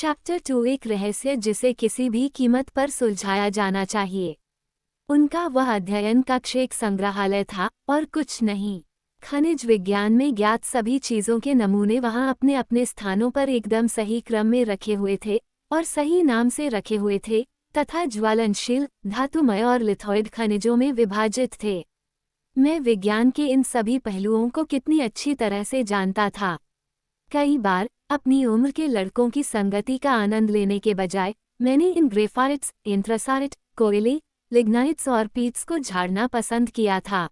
Chapter 2 एक रहस्य जिसे किसी भी कीमत पर सुलझाया जाना चाहिए। उनका वह अध्ययन कक्ष एक संग्रहालय था और कुछ नहीं। खनिज विज्ञान में ज्ञात सभी चीजों के नमूने वहां अपने अपने स्थानों पर एकदम सही क्रम में रखे हुए थे और सही नाम से रखे हुए थे तथा ज्वलनशील, धातुमय और लिथोइड खनिजों में विभाजित थे। मैं विज्ञान के इन सभी पहलुओं को कितनी अच्छी तरह से जानता था। कई बार अपनी उम्र के लड़कों की संगति का आनंद लेने के बजाय मैंने इन ग्रेफाइट्स, एंथ्रासाइट, कोयले, लिग्नाइट्स और पीट्स को झाड़ना पसंद किया था।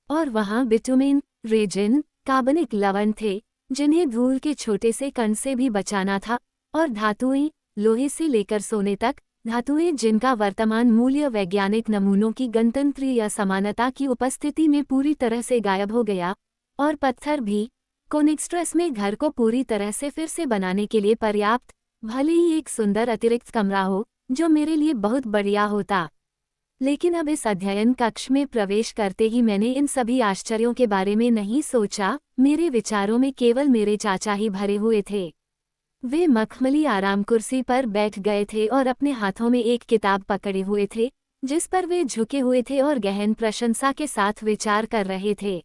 और वहाँ बिटुमेन, रेजिन, कार्बनिक लवण थे जिन्हें धूल के छोटे से कण से भी बचाना था, और धातुएं, लोहे से लेकर सोने तक, धातुएं जिनका वर्तमान मूल्य वैज्ञानिक नमूनों की गणतंत्रीय असमानता की उपस्थिति में पूरी तरह से गायब हो गया, और पत्थर भी कोनिक्स्ट्रस में घर को पूरी तरह से फिर से बनाने के लिए पर्याप्त, भले ही एक सुंदर अतिरिक्त कमरा हो जो मेरे लिए बहुत बढ़िया होता। लेकिन अब इस अध्ययन कक्ष में प्रवेश करते ही मैंने इन सभी आश्चर्यों के बारे में नहीं सोचा। मेरे विचारों में केवल मेरे चाचा ही भरे हुए थे। वे मखमली आराम कुर्सी पर बैठ गए थे और अपने हाथों में एक किताब पकड़े हुए थे जिस पर वे झुके हुए थे और गहन प्रशंसा के साथ विचार कर रहे थे।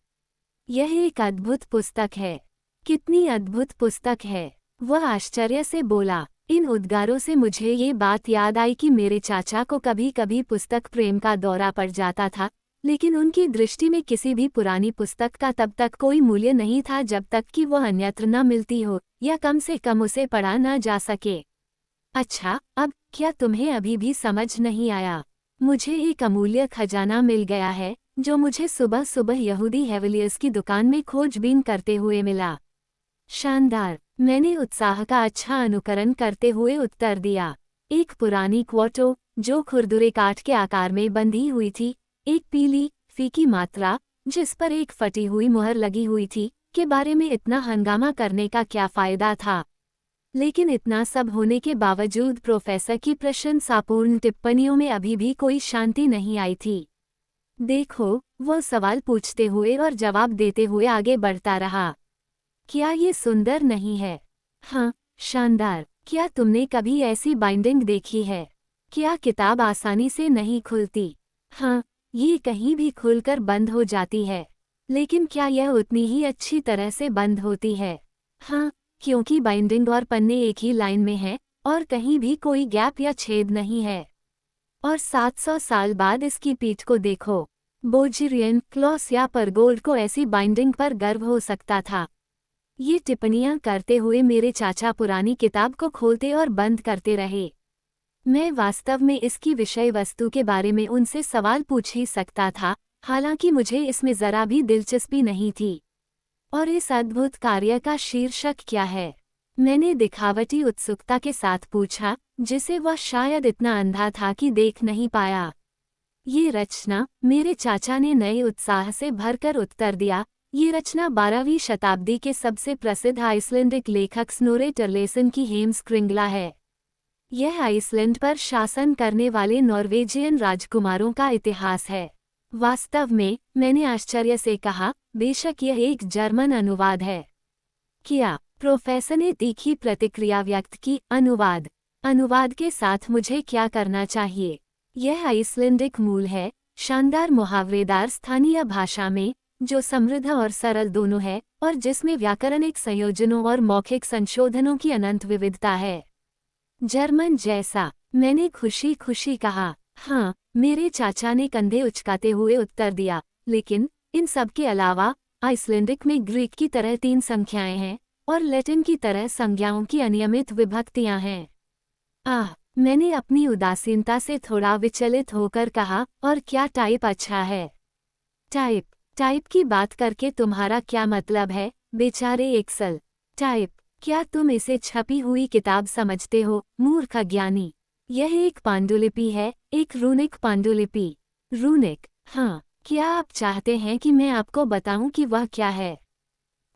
यह एक अद्भुत पुस्तक है। कितनी अद्भुत पुस्तक है, वह आश्चर्य से बोला। इन उद्गारों से मुझे ये बात याद आई कि मेरे चाचा को कभी कभी पुस्तक प्रेम का दौरा पड़ जाता था, लेकिन उनकी दृष्टि में किसी भी पुरानी पुस्तक का तब तक कोई मूल्य नहीं था जब तक कि वह अन्यत्र न मिलती हो या कम से कम उसे पढ़ा न जा सके। अच्छा, अब क्या तुम्हें अभी भी समझ नहीं आया? मुझे एक अमूल्य खजाना मिल गया है जो मुझे सुबह सुबह यहूदी हेवलियर्स की दुकान में खोजबीन करते हुए मिला। शानदार, मैंने उत्साह का अच्छा अनुकरण करते हुए उत्तर दिया। एक पुरानी क्वार्टो जो खुरदुरे काठ के आकार में बंधी हुई थी, एक पीली फीकी मात्रा जिस पर एक फटी हुई मुहर लगी हुई थी, के बारे में इतना हंगामा करने का क्या फायदा था? लेकिन इतना सब होने के बावजूद प्रोफेसर की प्रशंसापूर्ण टिप्पणियों में अभी भी कोई शांति नहीं आई थी। देखो, वह सवाल पूछते हुए और जवाब देते हुए आगे बढ़ता रहा। क्या ये सुंदर नहीं है? हाँ, शानदार। क्या तुमने कभी ऐसी बाइंडिंग देखी है? क्या किताब आसानी से नहीं खुलती? हाँ, ये कहीं भी खुलकर बंद हो जाती है। लेकिन क्या यह उतनी ही अच्छी तरह से बंद होती है? हाँ, क्योंकि बाइंडिंग और पन्ने एक ही लाइन में हैं और कहीं भी कोई गैप या छेद नहीं है। और 700 साल बाद इसकी पीठ को देखो। बोजिरियन, क्लॉस या परगोल्ड को ऐसी बाइंडिंग पर गर्व हो सकता था। ये टिप्पणियां करते हुए मेरे चाचा पुरानी किताब को खोलते और बंद करते रहे। मैं वास्तव में इसकी विषय वस्तु के बारे में उनसे सवाल पूछ ही सकता था, हालांकि मुझे इसमें जरा भी दिलचस्पी नहीं थी। और इस अद्भुत कार्य का शीर्षक क्या है? मैंने दिखावटी उत्सुकता के साथ पूछा, जिसे वह शायद इतना अंधा था कि देख नहीं पाया। ये रचना, मेरे चाचा ने नए उत्साह से भरकर उत्तर दिया, ये रचना 12वीं शताब्दी के सबसे प्रसिद्ध आइसलैंडिक लेखक स्नोरे टर्लेसन की हेमस्क्रिंगला है। यह आइसलैंड पर शासन करने वाले नॉर्वेजियन राजकुमारों का इतिहास है। वास्तव में, मैंने आश्चर्य से कहा, बेशक यह एक जर्मन अनुवाद है। क्या? प्रोफेसर ने तीखी प्रतिक्रिया व्यक्त की। अनुवाद के साथ मुझे क्या करना चाहिए? यह आइसलैंडिक मूल है, शानदार मुहावरेदार स्थानीय भाषा में, जो समृद्ध और सरल दोनों है और जिसमें व्याकरणिक संयोजनों और मौखिक संशोधनों की अनंत विविधता है। जर्मन जैसा, मैंने खुशी खुशी कहा। हाँ, मेरे चाचा ने कंधे उचकाते हुए उत्तर दिया, लेकिन इन सब के अलावा आइसलैंडिक में ग्रीक की तरह 3 संख्याएं हैं और लैटिन की तरह संज्ञाओं की अनियमित विभक्तियां हैं। मैंने अपनी उदासीनता से थोड़ा विचलित होकर कहा, और क्या टाइप अच्छा है? टाइप की बात करके तुम्हारा क्या मतलब है, बेचारे एक्सल? टाइप? क्या तुम इसे छपी हुई किताब समझते हो, मूर्ख अज्ञानी? यह एक पांडुलिपि है, एक रूनिक पांडुलिपि। रूनिक? हाँ। क्या आप चाहते हैं कि मैं आपको बताऊं कि वह क्या है?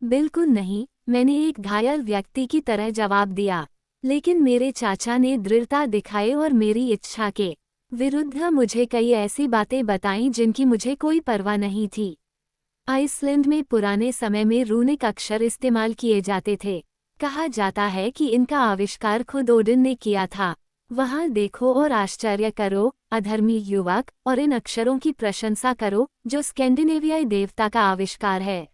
बिल्कुल नहीं, मैंने एक घायल व्यक्ति की तरह जवाब दिया। लेकिन मेरे चाचा ने दृढ़ता दिखाई और मेरी इच्छा के विरुद्ध मुझे कई ऐसी बातें बताईं जिनकी मुझे कोई परवाह नहीं थी। आइसलैंड में पुराने समय में रूनिक अक्षर इस्तेमाल किए जाते थे। कहा जाता है कि इनका आविष्कार खुद ओडिन ने किया था। वहां देखो और आश्चर्य करो, अधर्मी युवक, और इन अक्षरों की प्रशंसा करो जो स्कैंडिनेवियाई देवता का आविष्कार है।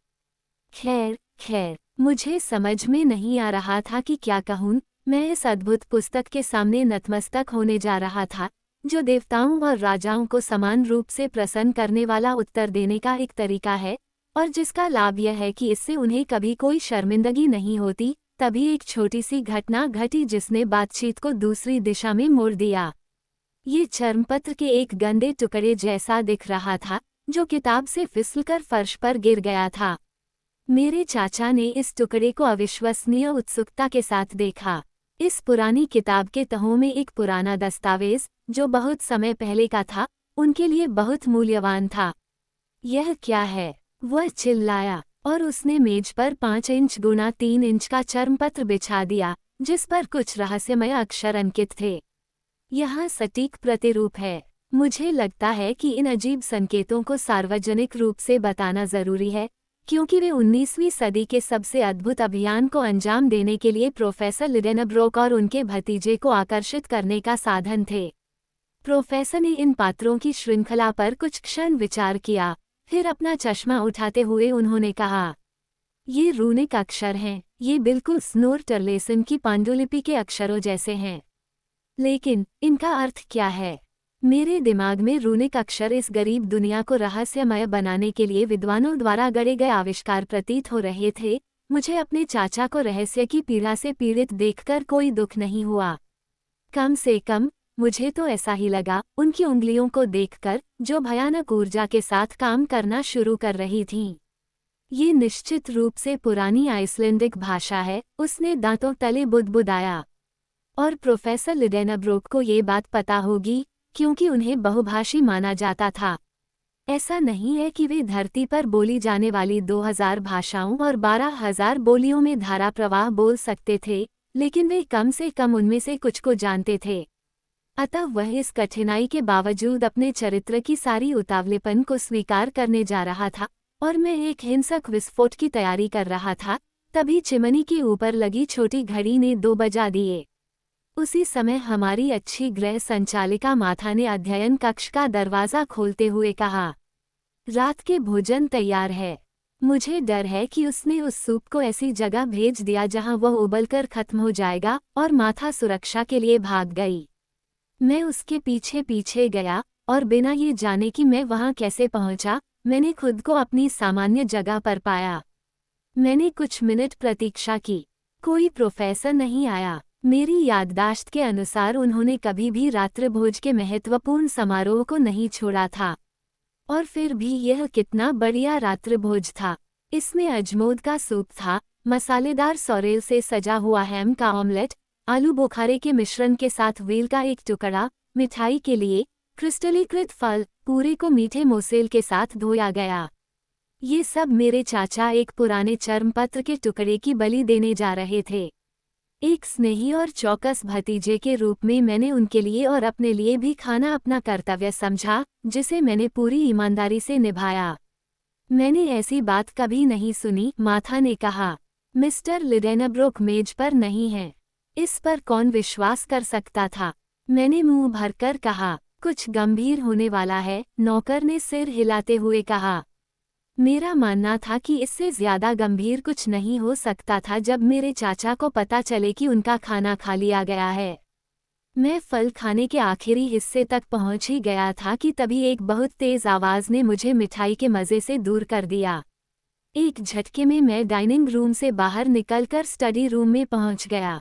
खैर, मुझे समझ में नहीं आ रहा था कि क्या कहूँ। मैं इस अद्भुत पुस्तक के सामने नतमस्तक होने जा रहा था, जो देवताओं और राजाओं को समान रूप से प्रसन्न करने वाला उत्तर देने का एक तरीका है, और जिसका लाभ यह है कि इससे उन्हें कभी कोई शर्मिंदगी नहीं होती। तभी एक छोटी सी घटना घटी जिसने बातचीत को दूसरी दिशा में मोड़ दिया। ये चर्मपत्र के एक गंदे टुकड़े जैसा दिख रहा था, जो किताब से फिसलकर फर्श पर गिर गया था। मेरे चाचा ने इस टुकड़े को अविश्वसनीय उत्सुकता के साथ देखा। इस पुरानी किताब के तहों में एक पुराना दस्तावेज, जो बहुत समय पहले का था, उनके लिए बहुत मूल्यवान था। यह क्या है? वह चिल्लाया, और उसने मेज पर 5 इंच गुना 3 इंच का चर्मपत्र बिछा दिया, जिस पर कुछ रहस्यमय अक्षर अंकित थे। यहाँ सटीक प्रतिरूप है। मुझे लगता है कि इन अजीब संकेतों को सार्वजनिक रूप से बताना जरूरी है, क्योंकि वे 19वीं सदी के सबसे अद्भुत अभियान को अंजाम देने के लिए प्रोफेसर लिडेनब्रोक और उनके भतीजे को आकर्षित करने का साधन थे। प्रोफेसर ने इन पात्रों की श्रृंखला पर कुछ क्षण विचार किया, फिर अपना चश्मा उठाते हुए उन्होंने कहा, ये रूनिक अक्षर हैं, ये बिल्कुल स्नोर टर्लेसन की पांडुलिपि के अक्षरों जैसे हैं। लेकिन इनका अर्थ क्या है? मेरे दिमाग में रूनिक अक्षर इस गरीब दुनिया को रहस्यमय बनाने के लिए विद्वानों द्वारा गढ़े गए आविष्कार प्रतीत हो रहे थे। मुझे अपने चाचा को रहस्य की पीड़ा से पीड़ित देखकर कोई दुख नहीं हुआ। कम से कम मुझे तो ऐसा ही लगा, उनकी उंगलियों को देखकर, जो भयानक ऊर्जा के साथ काम करना शुरू कर रही थीं। ये निश्चित रूप से पुरानी आइसलैंडिक भाषा है, उसने दांतों तले बुदबुदाया। और प्रोफेसर लिडेनब्रोक को ये बात पता होगी, क्योंकि उन्हें बहुभाषी माना जाता था। ऐसा नहीं है कि वे धरती पर बोली जाने वाली 2000 भाषाओं और 12,000 बोलियों में धारा प्रवाह बोल सकते थे, लेकिन वे कम से कम उनमें से कुछ को जानते थे। अतः वह इस कठिनाई के बावजूद अपने चरित्र की सारी उतावलेपन को स्वीकार करने जा रहा था, और मैं एक हिंसक विस्फोट की तैयारी कर रहा था। तभी चिमनी के ऊपर लगी छोटी घड़ी ने 2 बजा दिए। उसी समय हमारी अच्छी गृह संचालिका माथा ने अध्ययन कक्ष का दरवाजा खोलते हुए कहा, रात के भोजन तैयार है। मुझे डर है कि उसने उस सूप को ऐसी जगह भेज दिया जहां वह उबलकर खत्म हो जाएगा, और माथा सुरक्षा के लिए भाग गई। मैं उसके पीछे पीछे गया, और बिना ये जाने कि मैं वहां कैसे पहुंचा, मैंने खुद को अपनी सामान्य जगह पर पाया। मैंने कुछ मिनट प्रतीक्षा की। कोई प्रोफेसर नहीं आया। मेरी याददाश्त के अनुसार उन्होंने कभी भी रात्रिभोज के महत्वपूर्ण समारोह को नहीं छोड़ा था। और फिर भी यह कितना बढ़िया रात्रिभोज था। इसमें अजमोद का सूप था, मसालेदार सॉरेल से सजा हुआ हैम का ऑमलेट, आलू बुखारे के मिश्रण के साथ वेल का एक टुकड़ा, मिठाई के लिए क्रिस्टलीकृत फल, पूरे को मीठे मोसेल के साथ धोया गया। ये सब मेरे चाचा एक पुराने चर्मपत्र के टुकड़े की बलि देने जा रहे थे। एक स्नेही और चौकस भतीजे के रूप में मैंने उनके लिए और अपने लिए भी खाना अपना कर्तव्य समझा, जिसे मैंने पूरी ईमानदारी से निभाया। मैंने ऐसी बात कभी नहीं सुनी, माथा ने कहा। मिस्टर लिडेनब्रोक मेज पर नहीं है। इस पर कौन विश्वास कर सकता था? मैंने मुंह भरकर कहा। कुछ गंभीर होने वाला है, नौकर ने सिर हिलाते हुए कहा। मेरा मानना था कि इससे ज्यादा गंभीर कुछ नहीं हो सकता था जब मेरे चाचा को पता चले कि उनका खाना खा लिया गया है। मैं फल खाने के आखिरी हिस्से तक पहुंच ही गया था कि तभी एक बहुत तेज आवाज ने मुझे मिठाई के मजे से दूर कर दिया। एक झटके में मैं डाइनिंग रूम से बाहर निकलकर स्टडी रूम में पहुंच गया।